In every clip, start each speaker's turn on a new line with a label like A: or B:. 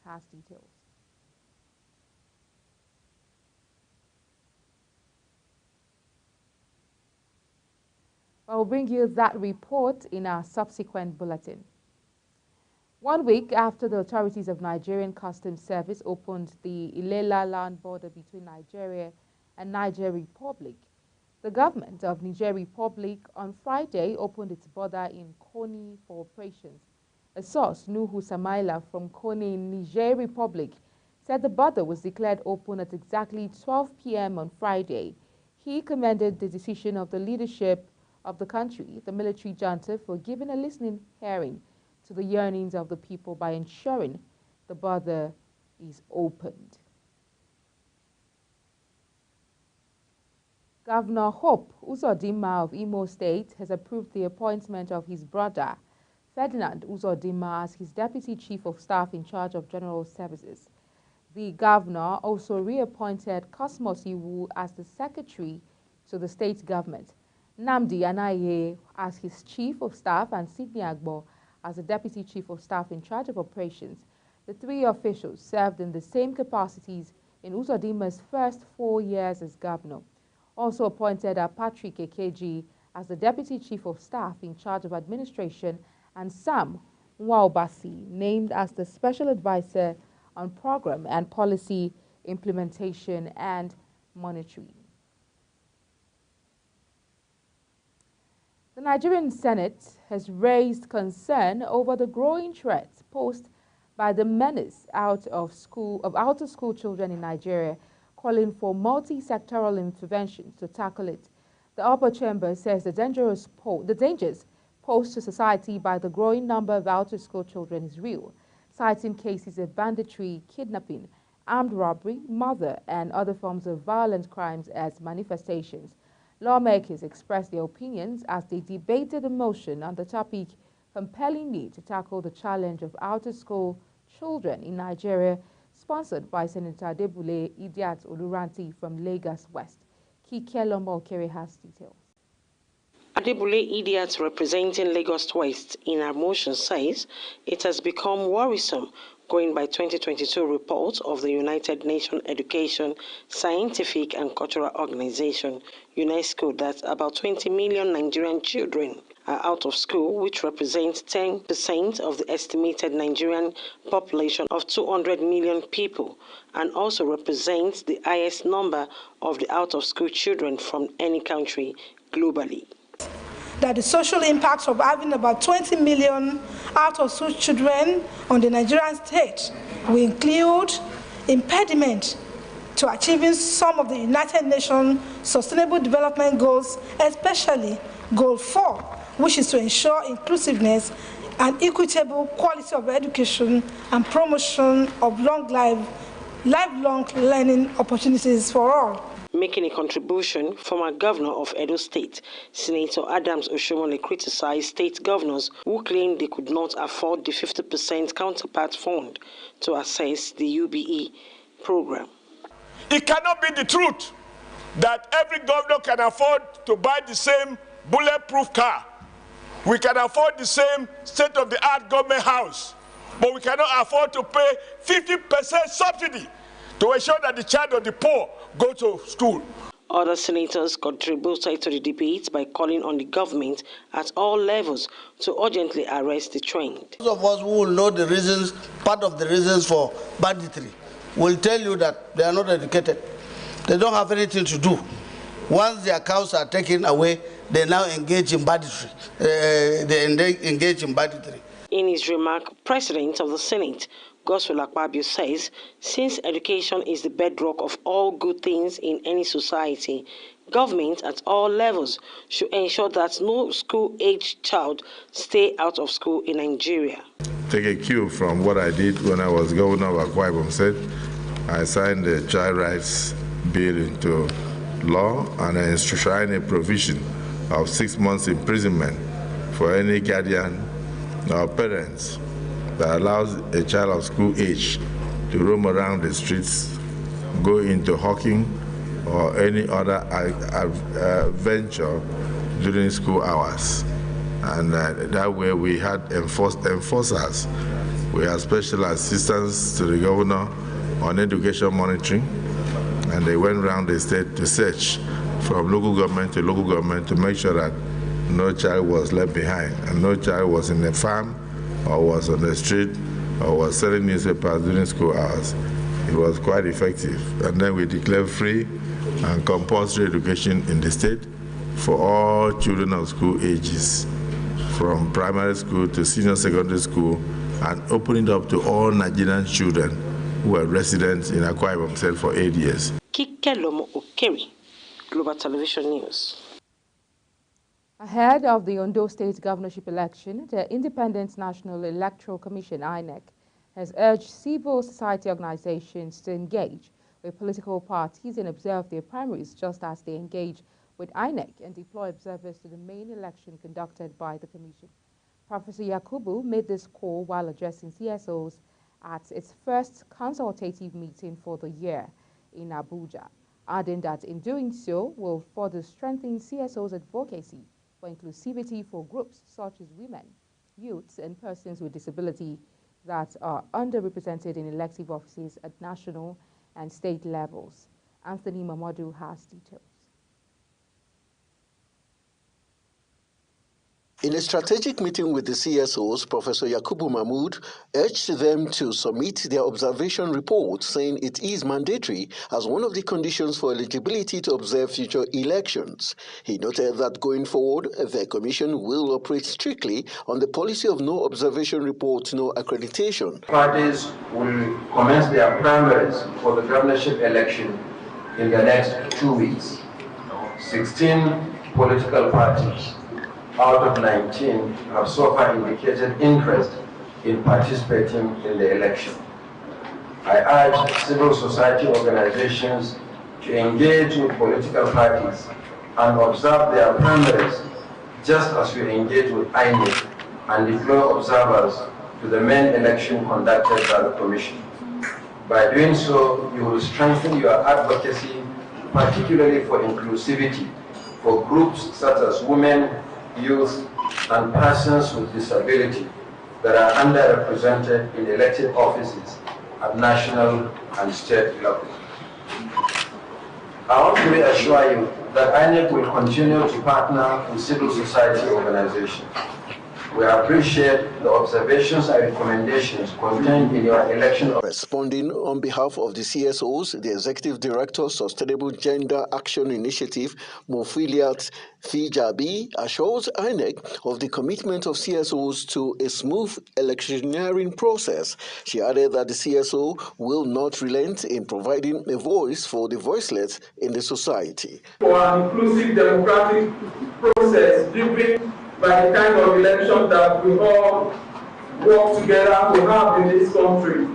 A: has details. We'll bring you that report in our subsequent bulletin. 1 week after the authorities of Nigerian Customs Service opened the Ilela land border between Nigeria and Niger Republic, the government of Niger Republic on Friday opened its border in Koni for operations. A source, Nuhu Samaila from Koni in Niger Republic, said the border was declared open at exactly 12 p.m. on Friday. He commended the decision of the leadership of the country, the military junta, for giving a listening hearing to the yearnings of the people by ensuring the border is opened. Governor Hope Uzodinma of Imo State has approved the appointment of his brother, Ferdinand Uzodinma, as his Deputy Chief of Staff in charge of General Services. The governor also reappointed Cosmos Iwu as the Secretary to the state government, Nnamdi Anaye as his Chief of Staff, and Sidney Agbo as the Deputy Chief of Staff in charge of operations. The three officials served in the same capacities in Uzodinma's first 4 years as governor. Also appointed are Patrick Ekeji as the Deputy Chief of Staff in charge of administration, and Sam Nwaobasi named as the Special Advisor on Program and Policy Implementation and Monitoring. The Nigerian Senate has raised concern over the growing threats posed by the menace out of school children in Nigeria, calling for multi-sectoral interventions to tackle it. The upper chamber says the dangers posed to society by the growing number of out-of-school children is real, citing cases of banditry, kidnapping, armed robbery, murder, and other forms of violent crimes as manifestations. Lawmakers expressed their opinions as they debated a motion on the topic compelling need to tackle the challenge of out-of-school children in Nigeria, sponsored by Senator Adebule Idiat Oluranti from Lagos West. Kikelomo Okere has details.
B: Adebule Idiat, representing Lagos West in our motion, says it has become worrisome, going by 2022 report of the United Nations Education, Scientific and Cultural Organization, UNESCO, that about 20 million Nigerian children are out of school, which represents 10% of the estimated Nigerian population of 200 million people, and also represents the highest number of the out-of-school children from any country globally.
C: That the social impacts of having about 20 million out-of-school children on the Nigerian state will include impediment to achieving some of the United Nations Sustainable Development Goals, especially Goal 4, which is to ensure inclusiveness and equitable quality of education and promotion of lifelong learning opportunities for all.
B: Making a contribution, former governor of Edo State, Senator Adams Oshomole, criticized state governors who claimed they could not afford the 50% counterpart fund to access the UBE program.
D: It cannot be the truth that every governor can afford to buy the same bulletproof car. We can afford the same state-of-the-art government house, but we cannot afford to pay 50% subsidy to ensure that the child of the poor go to school.
B: Other senators contributed to the debate by calling on the government at all levels to urgently arrest the trend.
E: Those of us who will know the reasons, part of the reasons for banditry, will tell you that they are not educated. They don't have anything to do. Once their cows are taken away, they now engage in banditry.
B: In his remark, President of the Senate, Godswill Akpabio, says, since education is the bedrock of all good things in any society, government at all levels should ensure that no school-aged child stay out of school in Nigeria.
F: Take a cue from what I did when I was governor of Akwa Ibom State. I signed the Child Rights Bill into law and I enshrined a provision of 6 months imprisonment for any guardian or parents that allows a child of school age to roam around the streets, go into hawking or any other venture during school hours. And that way we had enforcers We had special assistants to the governor on education monitoring, and they went around the state to search from local government to make sure that no child was left behind and no child was in a farm or was on the street or was selling newspapers during school hours. It was quite effective. And then we declared free and compulsory education in the state for all children of school ages, from primary school to senior secondary school, and opening it up to all Nigerian children who were residents in Akwa Ibom State for 8 years.
B: Kike Lomo Okeri, Global Television News.
A: Ahead of the Ondo State governorship election, the Independent National Electoral Commission, INEC, has urged civil society organizations to engage with political parties and observe their primaries just as they engage with INEC and deploy observers to the main election conducted by the commission. Professor Yakubu made this call while addressing CSOs at its first consultative meeting for the year in Abuja, adding that in doing so will further strengthen CSOs' advocacy for inclusivity for groups such as women, youths, and persons with disability that are underrepresented in elective offices at national and state levels. Anthony Mamadou has details.
G: In a strategic meeting with the CSOs, Professor Yakubu Mahmood urged them to submit their observation report, saying it is mandatory as one of the conditions for eligibility to observe future elections. He noted that going forward, the Commission will operate strictly on the policy of no observation report, no accreditation.
H: Parties will commence their primaries for the governorship election in the next 2 weeks. 16 political parties out of 19 have so far indicated interest in participating in the election. I urge civil society organizations to engage with political parties and observe their primaries just as we engage with INEC and deploy observers to the main election conducted by the Commission. By doing so, you will strengthen your advocacy, particularly for inclusivity for groups such as women, youth, and persons with disability that are underrepresented in elected offices at national and state level. I want to reassure you that INEC will continue to partner with civil society organizations. We appreciate the observations and recommendations contained in your election.
G: Responding on behalf of the CSOs, the Executive Director, Sustainable Gender Action Initiative, Mofiliat Fijabi, assures INEC of the commitment of CSOs to a smooth electioneering process. She added that the CSO will not relent in providing a voice for the voiceless in the society.
I: For an inclusive democratic process driven by the kind of election that we all work together to have in this country.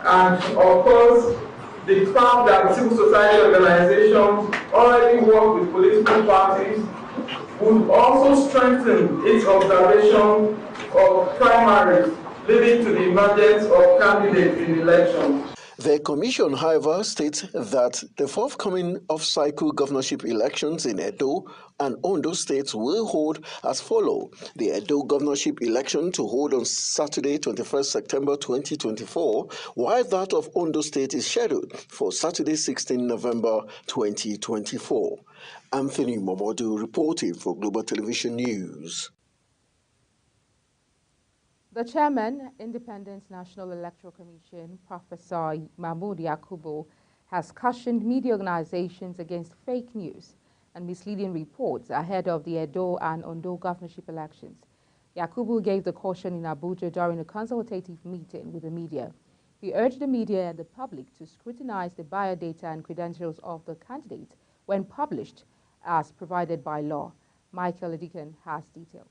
I: And of course, the fact that civil society organizations already work with political parties would also strengthen its observation of primaries, leading to the emergence of candidates in elections.
G: The Commission, however, states that the forthcoming off-cycle governorship elections in Edo and Ondo states will hold as follows. The Edo governorship election to hold on Saturday, 21st September 2024, while that of Ondo State is scheduled for Saturday, 16 November 2024. Anthony Momodu reporting for Global Television News.
A: The chairman, Independent National Electoral Commission, Professor Mahmood Yakubu, has cautioned media organizations against fake news and misleading reports ahead of the Edo and Ondo governorship elections. Yakubu gave the caution in Abuja during a consultative meeting with the media. He urged the media and the public to scrutinize the biodata and credentials of the candidates when published as provided by law. Michael Edikan has details.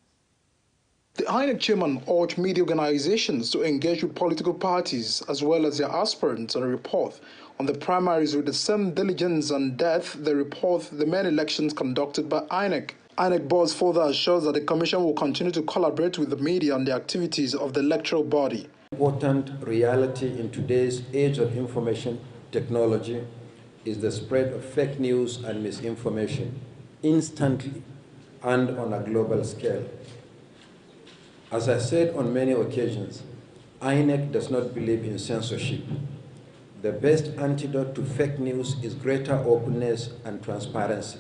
J: The INEC chairman urged media organizations to engage with political parties as well as their aspirants on a report on the primaries with the same diligence and depth they report the main elections conducted by INEC. INEC board further assures that the Commission will continue to collaborate with the media on the activities of the electoral body.
H: Important reality in today's age of information technology is the spread of fake news and misinformation instantly and on a global scale. As I said on many occasions,
K: INEC does not believe in censorship. The best antidote to fake news is greater openness and transparency.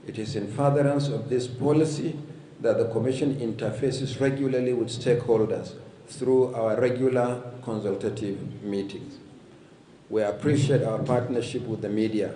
K: It is in furtherance of this policy that the Commission interfaces regularly with stakeholders through our regular consultative meetings. We appreciate our partnership with the media,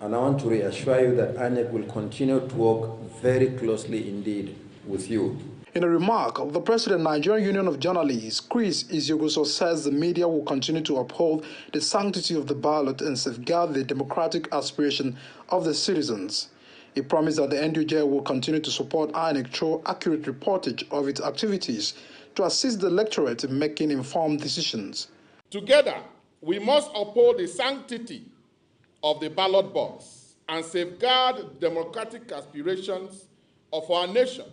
K: and I want to reassure you that INEC will continue to work very closely indeed with you.
J: In a remark, the President of Nigerian Union of Journalists, Chris Izioguso, says the media will continue to uphold the sanctity of the ballot and safeguard the democratic aspiration of the citizens. He promised that the NUJ will continue to support INEC through accurate reportage of its activities to assist the electorate in making informed decisions.
L: Together, we must uphold the sanctity of the ballot box and safeguard democratic aspirations of our nation.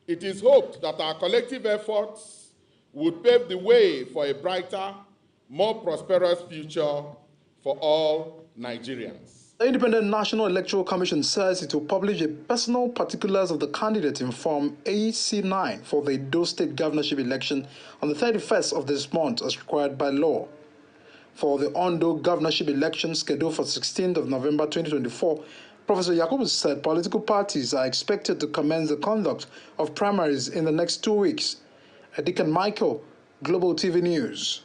L: It is hoped that our collective efforts would pave the way for a brighter, more prosperous future for all Nigerians.
J: The Independent National Electoral Commission says it will publish the personal particulars of the candidate in Form AC9 for the Edo State governorship election on the 31st of this month as required by law. For the Ondo governorship election scheduled for 16th of November 2024, Professor Yakubu said political parties are expected to commence the conduct of primaries in the next 2 weeks. Edikan Michael, Global TV News.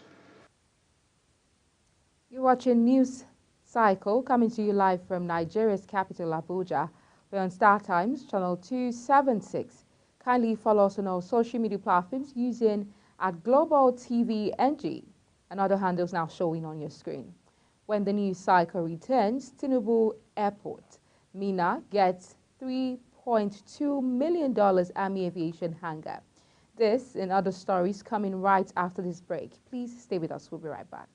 A: You're watching News Cycle coming to you live from Nigeria's capital, Abuja. We're on Star Times, channel 276. Kindly follow us on our social media platforms using @Global TV NG and other handles now showing on your screen. When the News Cycle returns, Tinubu Airport, Mina gets $3.2 million Army Aviation hangar. This and other stories coming right after this break. Please stay with us. We'll be right back.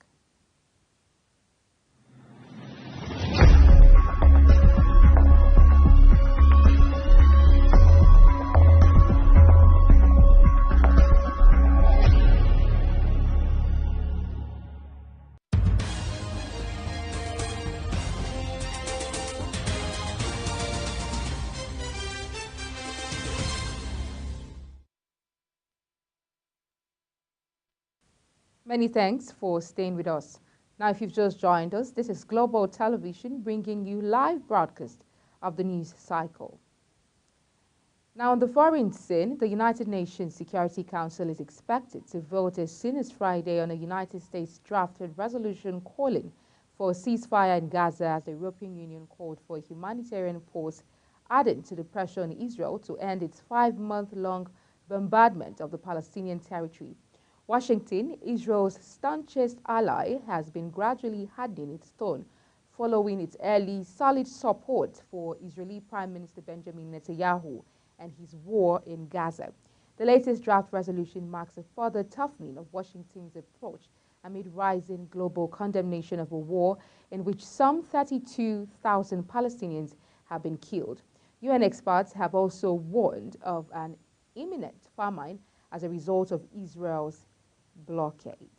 A: Many thanks for staying with us. Now, if you've just joined us, this is Global Television bringing you live broadcast of the News Cycle. Now, on the foreign scene, the United Nations Security Council is expected to vote as soon as Friday on a United States drafted resolution calling for a ceasefire in Gaza as the European Union called for a humanitarian pause, adding to the pressure on Israel to end its 5-month-long bombardment of the Palestinian territory. Washington, Israel's staunchest ally, has been gradually hardening its tone following its early solid support for Israeli Prime Minister Benjamin Netanyahu and his war in Gaza. The latest draft resolution marks a further toughening of Washington's approach amid rising global condemnation of a war in which some 32,000 Palestinians have been killed. UN experts have also warned of an imminent famine as a result of Israel's blockade.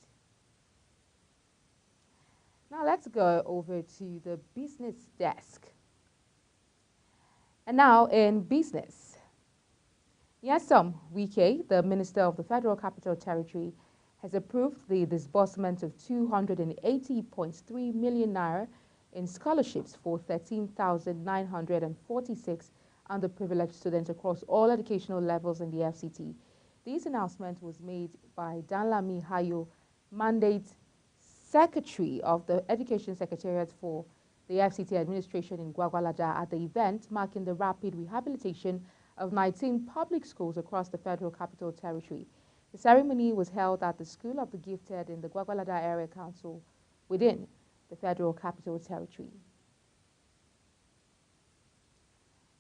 A: Now let's go over to the business desk. And now in business, Nyesom Wike, the Minister of the Federal Capital Territory, has approved the disbursement of 280.3 million naira in scholarships for 13,946 underprivileged students across all educational levels in the FCT. This announcement was made by Danlami Hayo, Mandate Secretary of the Education Secretariat for the FCT administration in Gwagwalada at the event marking the rapid rehabilitation of 19 public schools across the Federal Capital Territory. The ceremony was held at the School of the Gifted in the Gwagwalada Area Council within the Federal Capital Territory.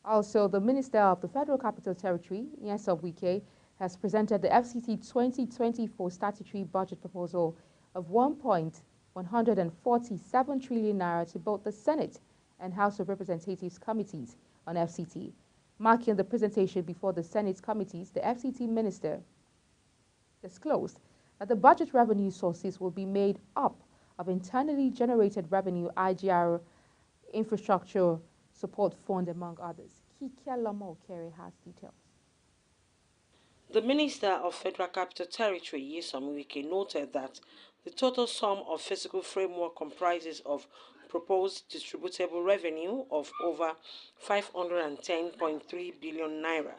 A: Also, the Minister of the Federal Capital Territory, Nyesom Wike, has presented the FCT 2024 statutory budget proposal of 1.147 trillion naira to both the Senate and House of Representatives committees on FCT. Marking the presentation before the Senate committees, the FCT minister disclosed that the budget revenue sources will be made up of internally generated revenue, IGR, infrastructure support fund, among others. Kikia Lamo Kere has details.
B: The Minister of Federal Capital Territory, Nyesom Wike, noted that the total sum of fiscal framework comprises of proposed distributable revenue of over 510.3 billion naira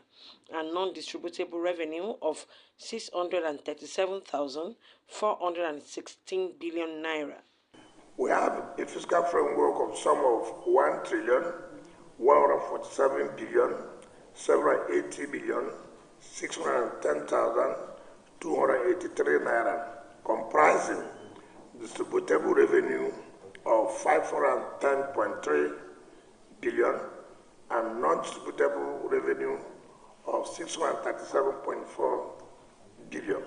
B: and non-distributable revenue of 637,416 billion naira.
M: We have a fiscal framework of sum of 1,147,780,610,283 naira, comprising distributable revenue of 510.3 billion and non-distributable revenue of 637.4 billion.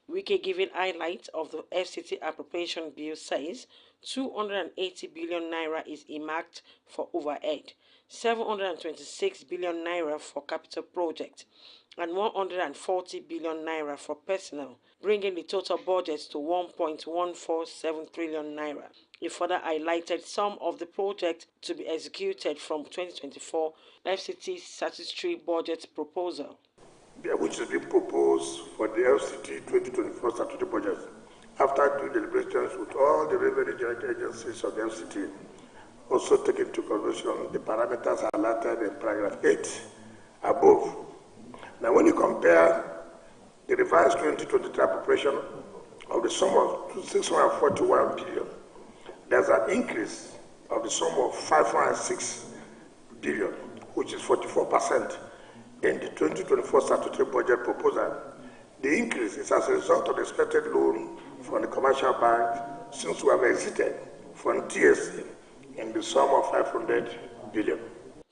B: Wike, giving highlights of the FCT appropriation bill, says 280 billion naira is earmarked for overhead, 726 billion naira for capital projects, and 140 billion naira for personnel, bringing the total budget to 1.147 trillion naira. He further highlighted some of the projects to be executed from 2024 FCT statutory budget proposal,
M: which is being proposed for the FCT 2024 statutory budget after due deliberations with all the revenue generating agencies of the FCT. Also take into consideration the parameters highlighted in paragraph 8 above. Now, when you compare the revised 2023 appropriation of the sum of 641 billion, there's an increase of the sum of 506 billion, which is 44%. In the 2024 statutory budget proposal. The increase is as a result of the expected loan from the commercial bank since we have exited from TSA in the sum of 500 billion.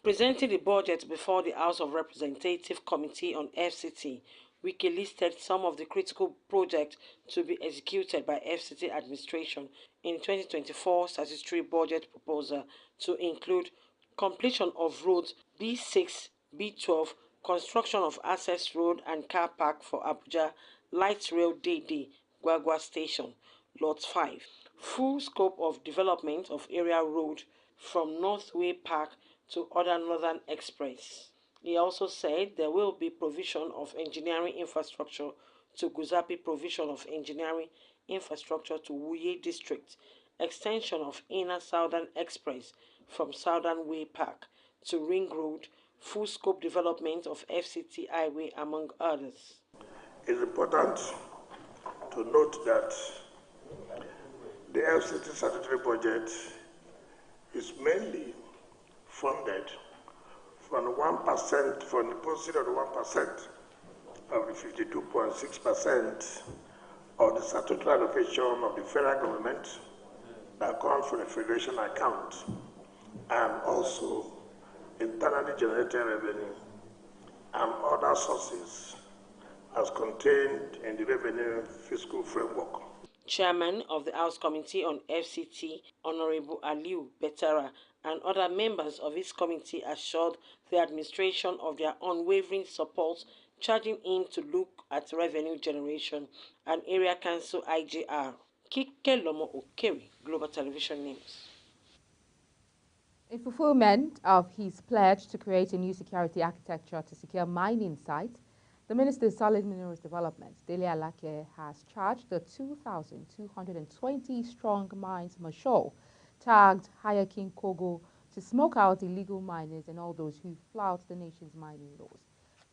B: Presenting the budget before the House of Representatives Committee on FCT, Wike listed some of the critical projects to be executed by FCT administration in 2024 statutory budget proposal, to include completion of roads B6, B12, construction of access road and car park for Abuja Light Rail Dede Gwagwa Station, Lot 5, full scope of development of area road from Northway Park to other Northern Express. He also said there will be provision of engineering infrastructure to Guzapi, provision of engineering infrastructure to Wuye District, extension of Inner Southern Express from Southern Way Park to Ring Road, full scope development of FCT Highway, among others.
M: It's important to note that the FCT statutory budget is mainly funded from 1%, from the proceeds of the 1% of the 52.6% of the statutory allocation of the federal government that comes from the federation account, and also internally generated revenue and other sources as contained in the revenue fiscal framework.
B: Chairman of the House Committee on FCT, Honorable Aliu Betara, and other members of his committee assured the administration of their unwavering support, charging him to look at revenue generation and Area Council IGR. Kike Lomo Okeri, Global Television News.
A: In fulfillment of his pledge to create a new security architecture to secure mining sites, the Minister of Solid Minerals Development, Dele Alake, has charged the 2,220-strong Mines Marshal, tagged Higher King Kogo, to smoke out illegal miners and all those who flout the nation's mining laws.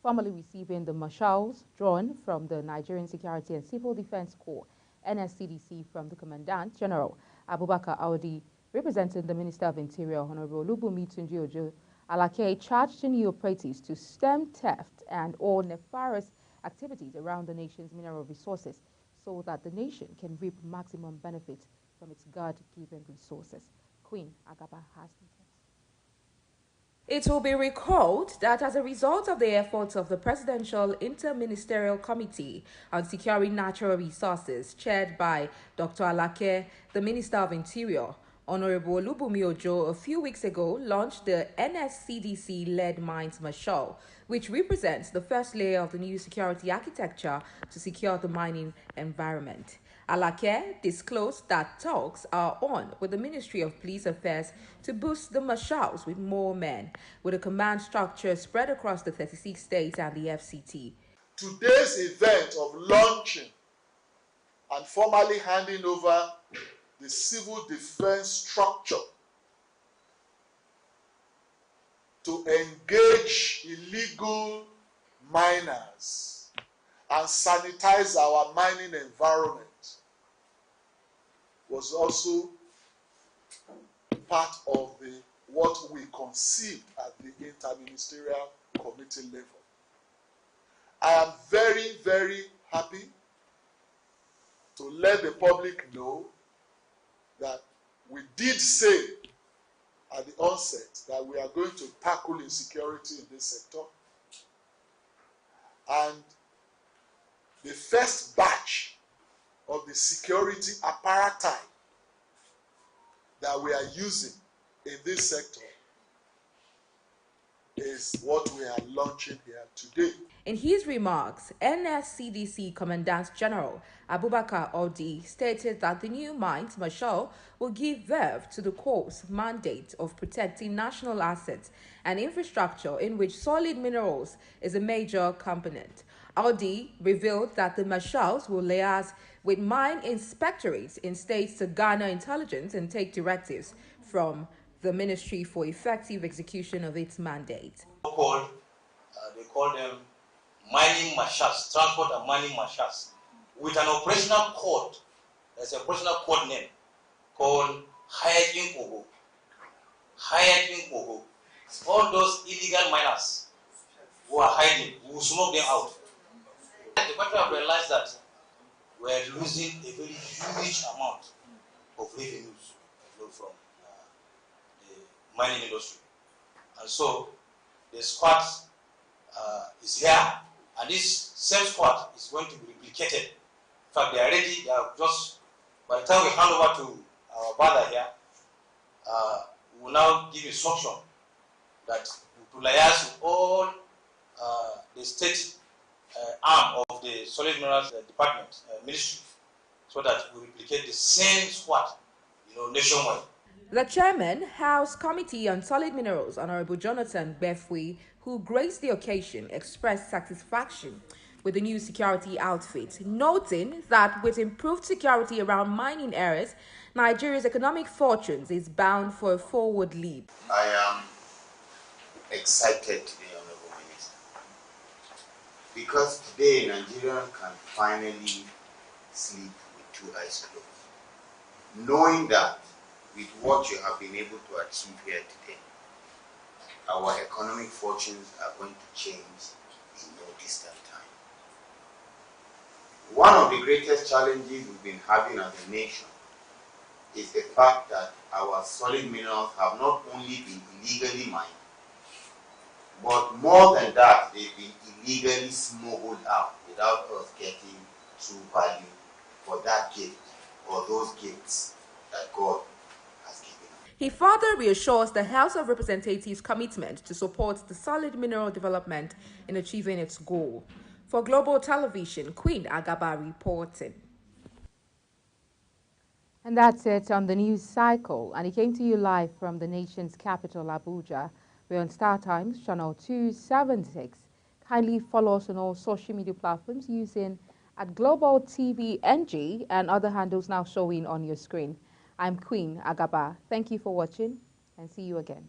A: Formally receiving the marshals drawn from the Nigerian Security and Civil Defense Corps, NSCDC, from the Commandant General Abubakar Audi, representing the Minister of Interior, Honorable Olubunmi Tunji Ojo, Alake charged the new operatives to stem theft and all nefarious activities around the nation's mineral resources so that the nation can reap maximum benefit from its God-given resources. Queen Agaba has details. It will be recalled that as a result of the efforts of the Presidential Inter-Ministerial Committee on Securing Natural Resources, chaired by Dr. Alake, the Minister of Interior, Honorable Olubunmi Ojo, a few weeks ago launched the NSCDC-led Mines Marshal, which represents the first layer of the new security architecture to secure the mining environment. Alake disclosed that talks are on with the Ministry of Police Affairs to boost the marshals with more men, with a command structure spread across the 36 states and the FCT.
N: today's event of launching and formally handing over the civil defense structure to engage illegal miners and sanitize our mining environment was also part of what we conceived at the interministerial committee level. I am very, very happy to let the public know that we did say at the onset that we are going to tackle insecurity in this sector. And the first batch of the security apparatus that we are using in this sector is what we are launching here today.
A: In his remarks, NSCDC Commandant General Abubakar Odi stated that the new mines marshal will give verve to the Corps' mandate of protecting national assets and infrastructure, in which solid minerals is a major component. Odi revealed that the marshals will liaise with mine inspectorates in states to garner intelligence and take directives from the ministry for effective execution of its mandate.
O: They call them mining marshals, transport and mining marshals, with an operational code. There's an operational code name called Hayakin Ogo. Hayakin Ogo. All those illegal miners who are hiding, we will smoke them out. The country have realized that we are losing a very huge amount of revenues from the mining industry. And so the squad is here, and this same squad is going to be replicated. In fact, they are ready. They are just, by the time we hand over to our brother here, we will now give instruction that we will liaise with all the state arm of the solid minerals department, ministry, so that we replicate the same squad, nationwide.
A: The chairman, House Committee on Solid Minerals, Honorable Jonathan Befwi, who graced the occasion, expressed satisfaction with the new security outfit, noting that with improved security around mining areas, Nigeria's economic fortunes is bound for a forward leap.
P: I am excited today, Honorable Minister, because today Nigeria can finally sleep with two eyes closed, knowing that with what you have been able to achieve here today, our economic fortunes are going to change in no distant time. One of the greatest challenges we've been having as a nation is the fact that our solid minerals have not only been illegally mined, but more than that, they've been illegally smuggled out without us getting true value for that gift or those gifts that God has given.
A: He further reassures the House of Representatives' commitment to support the solid mineral development in achieving its goal. For Global Television, Queen Agaba reporting. And that's it on the news cycle, and it came to you live from the nation's capital, Abuja. We're on Star Times, channel 276. Kindly follow us on all social media platforms using @Global TV NG and other handles now showing on your screen. I'm Queen Agaba. Thank you for watching, and see you again.